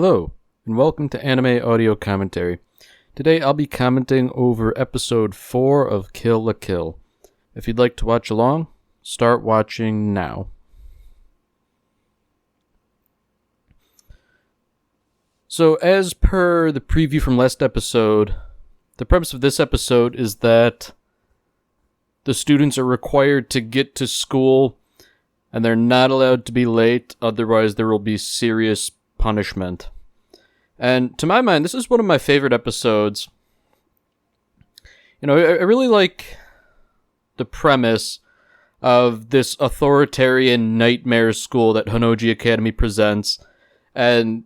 Hello, and welcome to Anime Audio Commentary. Today I'll be commenting over episode 4 of Kill la Kill. If you'd like to watch along, start watching now. So, as per the preview from last episode, the premise of this episode is that the students are required to get to school and they're not allowed to be late, otherwise there will be serious punishment. And to my mind, this is one of my favorite episodes. I really like the premise of this authoritarian nightmare school that Honnouji Academy presents. And,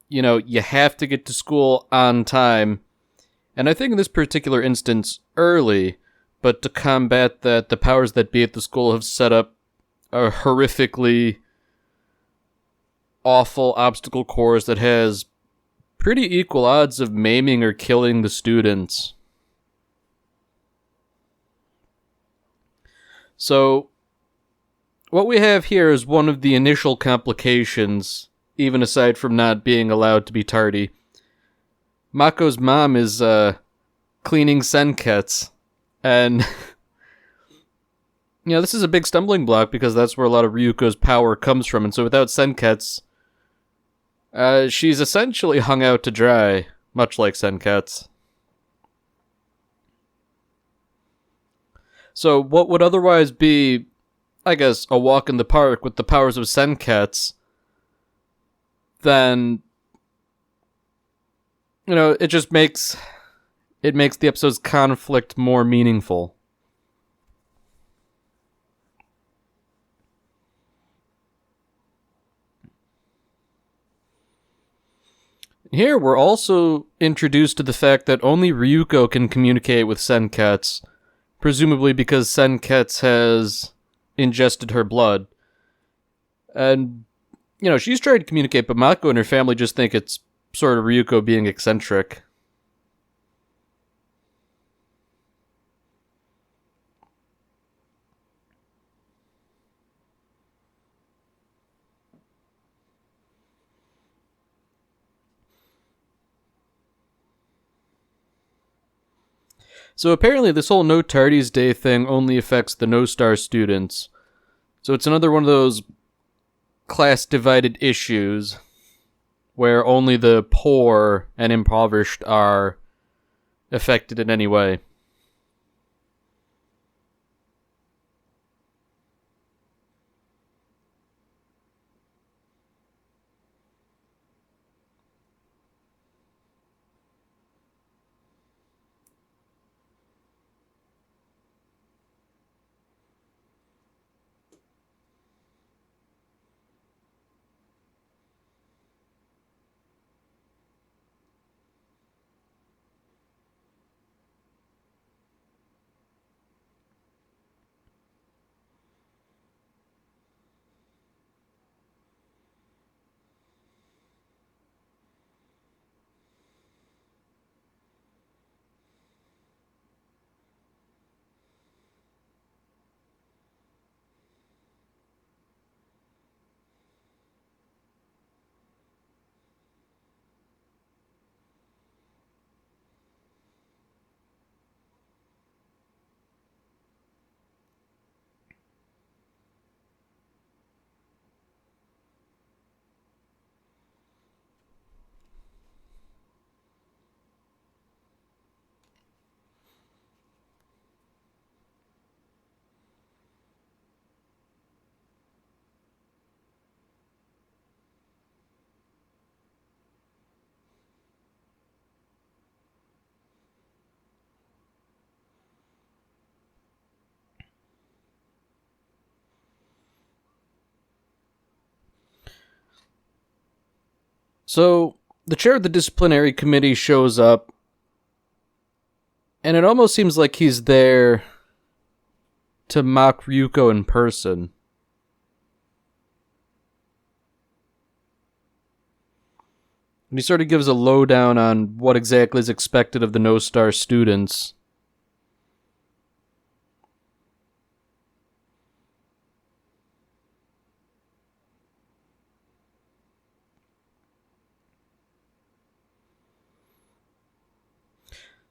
you have to get to school on time. And I think in this particular instance, early. But to combat that, the powers that be at the school have set up a horrifically awful obstacle course that has pretty equal odds of maiming or killing the students. So, what we have here is one of the initial complications, even aside from not being allowed to be tardy. Mako's mom is cleaning senkets, and this is a big stumbling block because that's where a lot of Ryuko's power comes from, and so without senkets, she's essentially hung out to dry, much like senkets. So what would otherwise be, I guess, a walk in the park with the powers of senkets, then, it just makes the episode's conflict more meaningful. Here, we're also introduced to the fact that only Ryuko can communicate with senkets, presumably because senkets has ingested her blood. And, she's trying to communicate, but Mako and her family just think it's sort of Ryuko being eccentric. So apparently this whole No Tardies Day thing only affects the No-Star students. So it's another one of those class-divided issues where only the poor and impoverished are affected in any way. So, the chair of the disciplinary committee shows up, and it almost seems like he's there to mock Ryuko in person. And he sort of gives a lowdown on what exactly is expected of the No-Star students.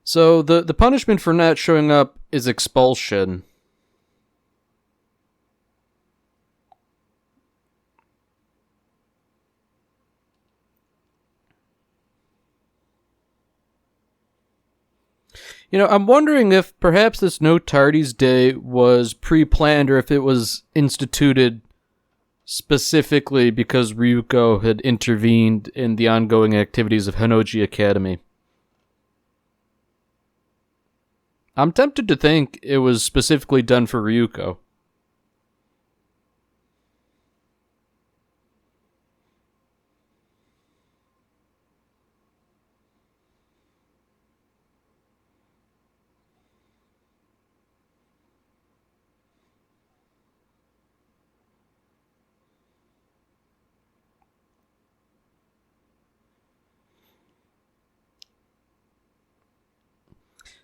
So the punishment for not showing up is expulsion. I'm wondering if perhaps this No Tardies Day was pre-planned or if it was instituted specifically because Ryuko had intervened in the ongoing activities of Honnouji Academy. I'm tempted to think it was specifically done for Ryuko.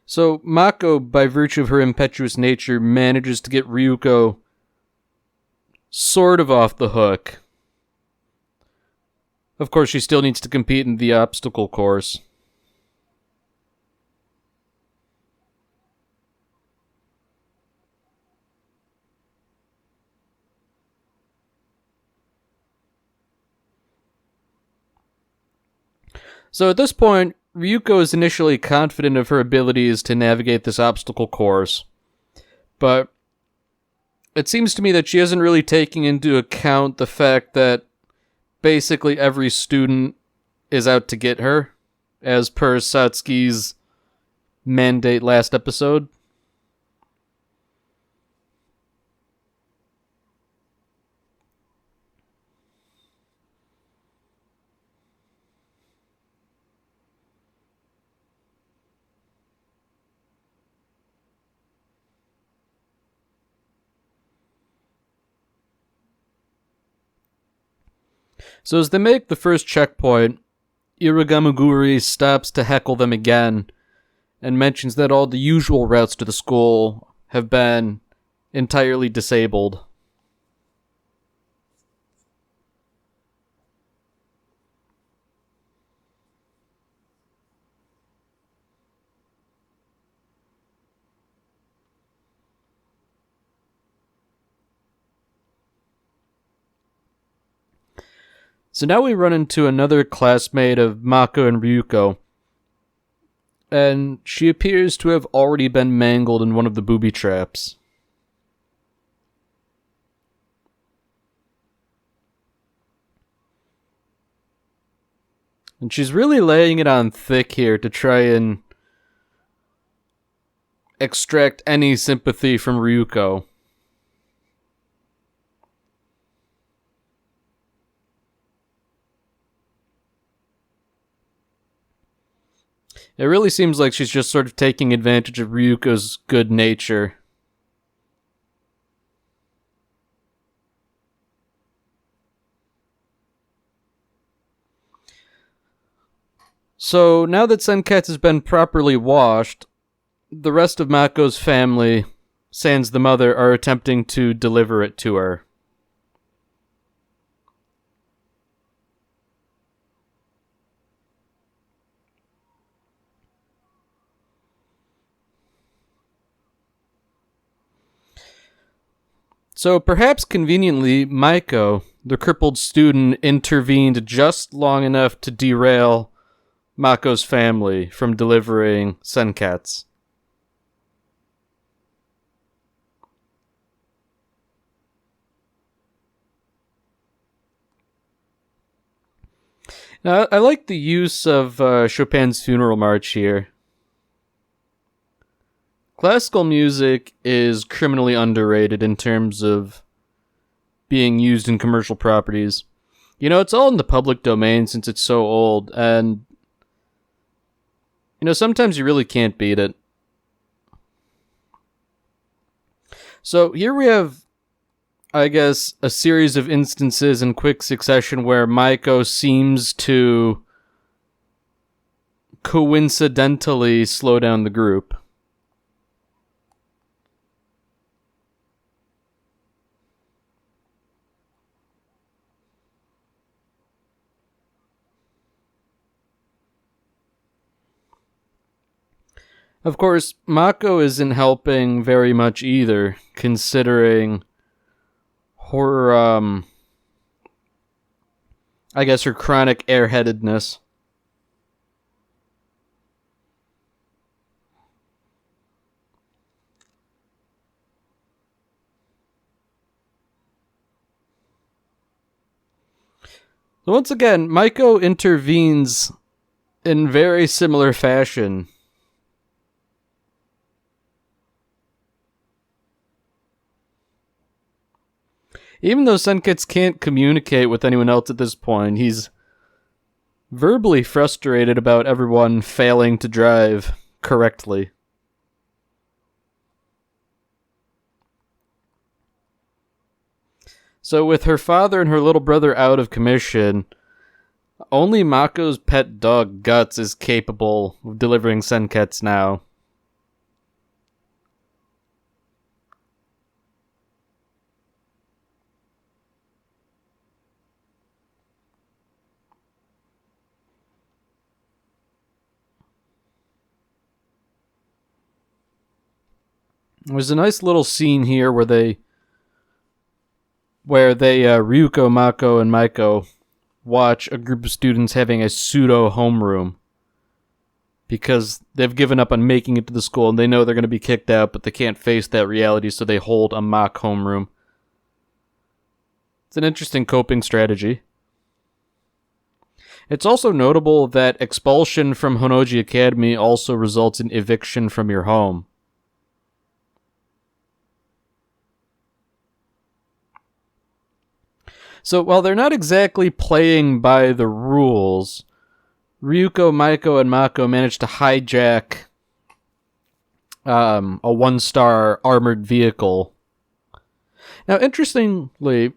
So Mako, by virtue of her impetuous nature, manages to get Ryuko sort of off the hook. Of course, she still needs to compete in the obstacle course. So at this point, Ryuko is initially confident of her abilities to navigate this obstacle course, but it seems to me that she isn't really taking into account the fact that basically every student is out to get her, as per Satsuki's mandate last episode. So as they make the first checkpoint, Iragamuguri stops to heckle them again and mentions that all the usual routes to the school have been entirely disabled. So now we run into another classmate of Mako and Ryuko, and she appears to have already been mangled in one of the booby traps. And she's really laying it on thick here to try and extract any sympathy from Ryuko. It really seems like she's just sort of taking advantage of Ryuko's good nature. So now that Senketsu has been properly washed, the rest of Mako's family, sans the mother, are attempting to deliver it to her. So perhaps conveniently, Maiko, the crippled student, intervened just long enough to derail Mako's family from delivering Senketsu. Now, I like the use of Chopin's Funeral March here. Classical music is criminally underrated in terms of being used in commercial properties. It's all in the public domain since it's so old, and sometimes you really can't beat it. So here we have, I guess, a series of instances in quick succession where Maiko seems to coincidentally slow down the group. Of course, Mako isn't helping very much either, considering her, I guess her chronic airheadedness. So once again, Maiko intervenes in very similar fashion. Even though Senketsu can't communicate with anyone else at this point, he's verbally frustrated about everyone failing to drive correctly. So with her father and her little brother out of commission, only Mako's pet dog Guts is capable of delivering Senketsu now. There's a nice little scene here where Ryuko, Mako, and Maiko watch a group of students having a pseudo homeroom because they've given up on making it to the school and they know they're going to be kicked out, but they can't face that reality, so they hold a mock homeroom. It's an interesting coping strategy. It's also notable that expulsion from Honnoji Academy also results in eviction from your home. So while they're not exactly playing by the rules, Ryuko, Maiko, and Mako managed to hijack a 1-star armored vehicle. Now, interestingly,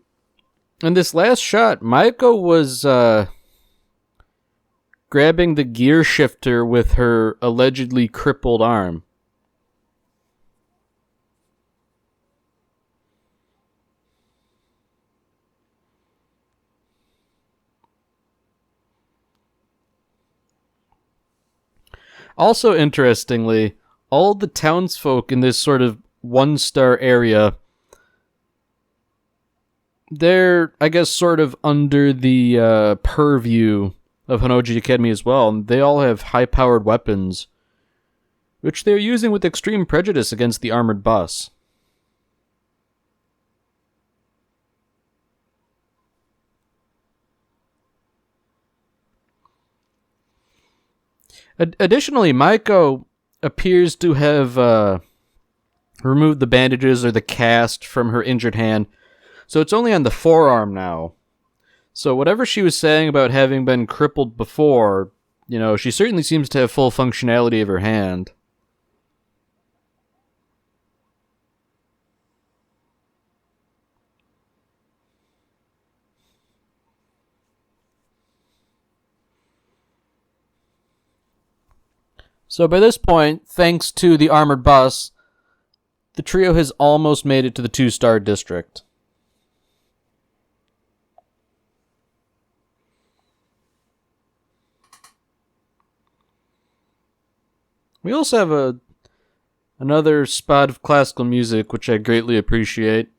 in this last shot, Maiko was grabbing the gear shifter with her allegedly crippled arm. Also, interestingly, all the townsfolk in this sort of 1-star area, they're, I guess, sort of under the purview of Honnoji Academy as well, and they all have high-powered weapons, which they're using with extreme prejudice against the armored bus. Additionally, Maiko appears to have removed the bandages or the cast from her injured hand, so it's only on the forearm now. So whatever she was saying about having been crippled before, she certainly seems to have full functionality of her hand. So by this point, thanks to the armored bus, the trio has almost made it to the 2-star district. We also have another spot of classical music, which I greatly appreciate.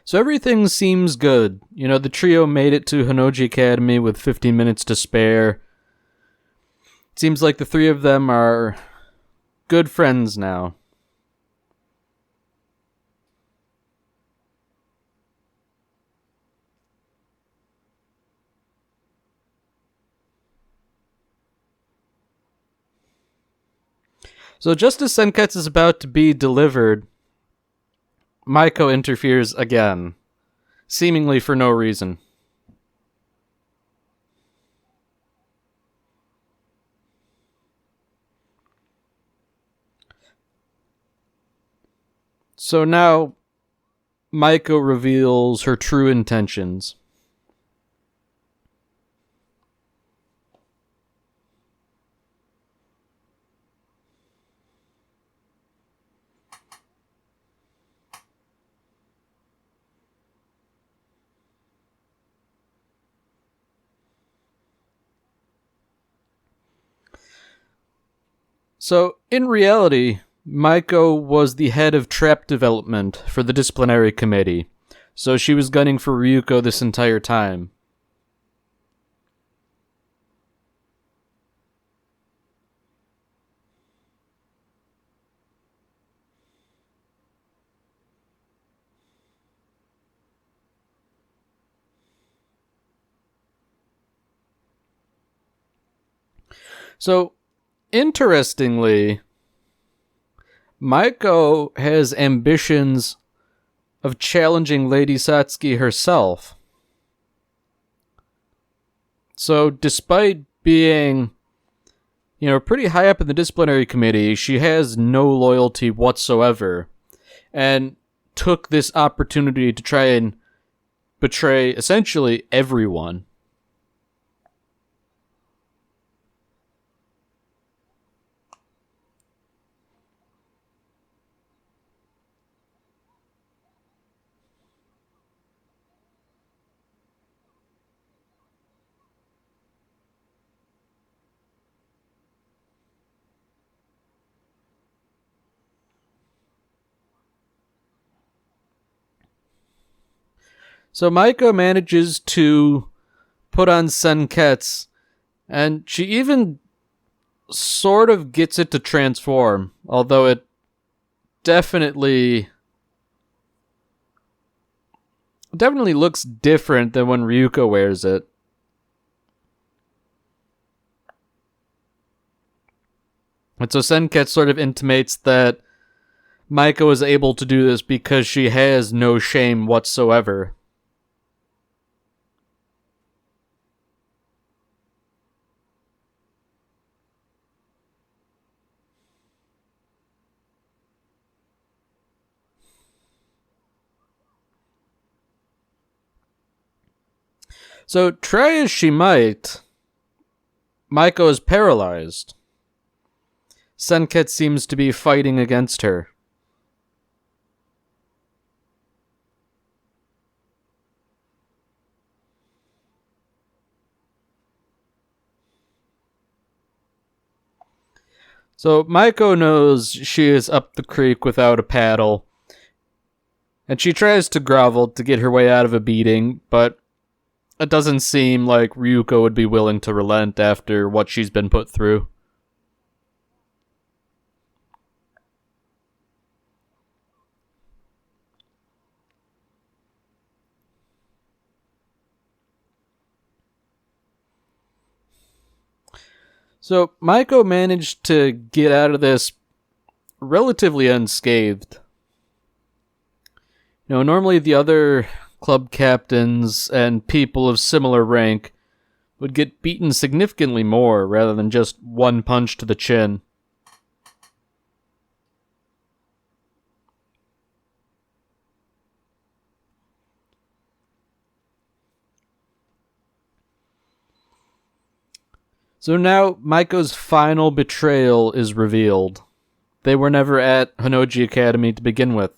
So everything seems good. The trio made it to Honnoji Academy with 15 minutes to spare. It seems like the three of them are good friends now. So just as Senketsu is about to be delivered, Maiko interferes again, seemingly for no reason. So now Maiko reveals her true intentions. So, in reality, Maiko was the head of trap development for the disciplinary committee, so she was gunning for Ryuko this entire time. So, interestingly, Maiko has ambitions of challenging Lady Satsuki herself. So, despite being, pretty high up in the disciplinary committee, she has no loyalty whatsoever, and took this opportunity to try and betray essentially everyone. So Maiko manages to put on Senketsu, and she even sort of gets it to transform, although it definitely looks different than when Ryuko wears it. And so Senketsu sort of intimates that Maiko is able to do this because she has no shame whatsoever. So, try as she might, Maiko is paralyzed. Senketsu seems to be fighting against her. So, Maiko knows she is up the creek without a paddle, and she tries to grovel to get her way out of a beating, but it doesn't seem like Ryuko would be willing to relent after what she's been put through. So, Maiko managed to get out of this relatively unscathed. Normally the other club captains and people of similar rank would get beaten significantly more rather than just one punch to the chin. So now Maiko's final betrayal is revealed. They were never at Honnouji Academy to begin with.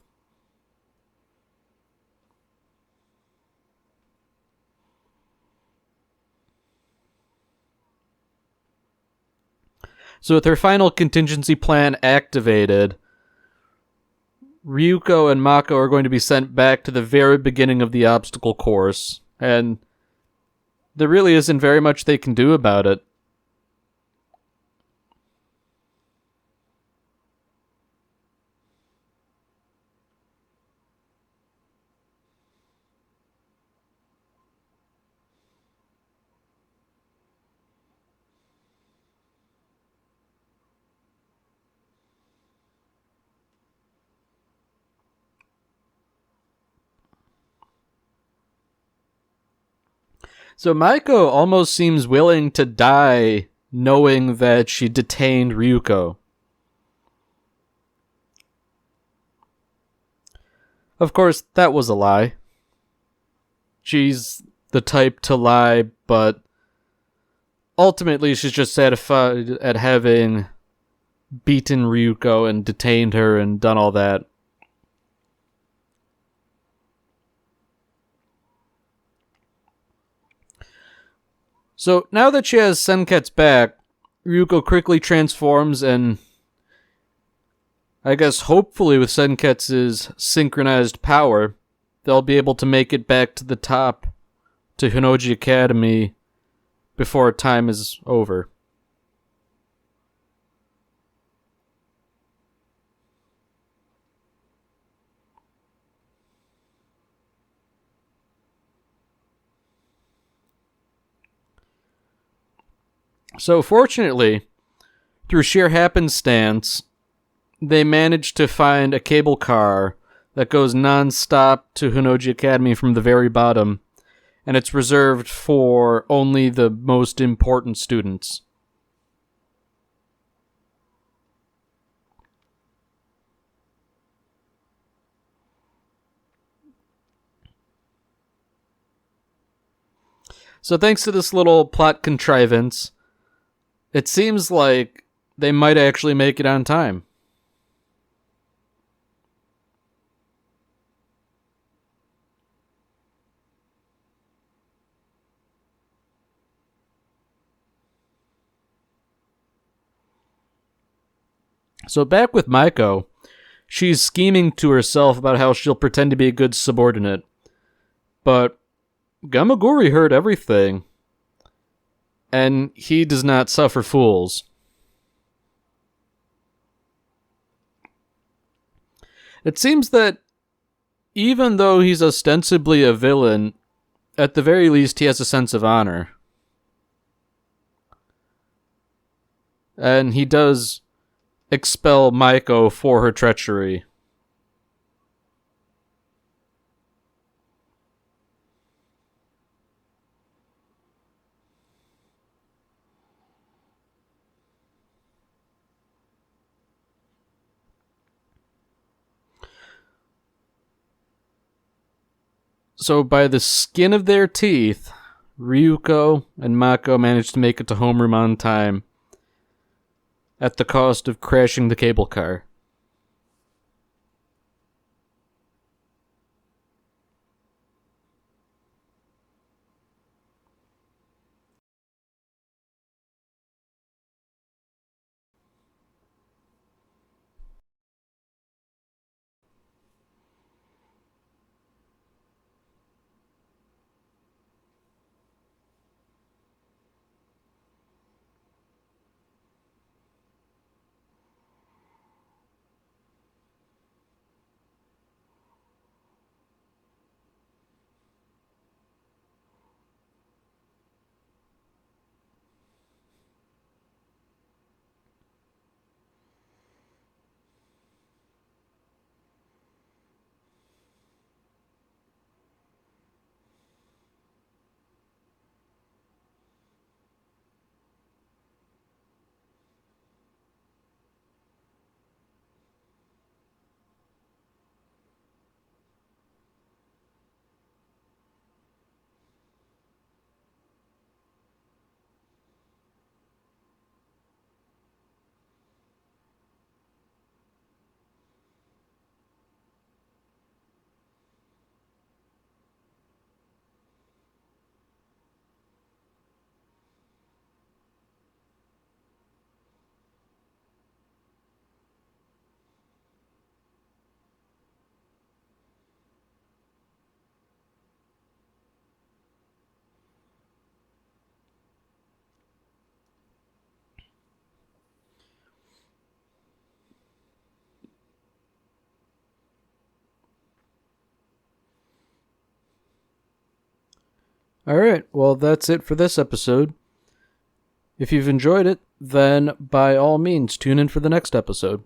So with her final contingency plan activated, Ryuko and Mako are going to be sent back to the very beginning of the obstacle course, and there really isn't very much they can do about it. So Maiko almost seems willing to die knowing that she detained Ryuko. Of course, that was a lie. She's the type to lie, but ultimately she's just satisfied at having beaten Ryuko and detained her and done all that. So now that she has Senketsu back, Ryuko quickly transforms and, I guess hopefully with Senketsu's synchronized power, they'll be able to make it back to the top to Honnouji Academy before time is over. So fortunately, through sheer happenstance, they managed to find a cable car that goes non-stop to Honnouji Academy from the very bottom, and it's reserved for only the most important students. So thanks to this little plot contrivance, it seems like they might actually make it on time. So back with Maiko, she's scheming to herself about how she'll pretend to be a good subordinate. But Gamagori heard everything, and he does not suffer fools. It seems that even though he's ostensibly a villain, at the very least he has a sense of honor. And he does expel Maiko for her treachery. So by the skin of their teeth, Ryuko and Mako managed to make it to homeroom on time, at the cost of crashing the cable car. Alright, well that's it for this episode. If you've enjoyed it, then by all means tune in for the next episode.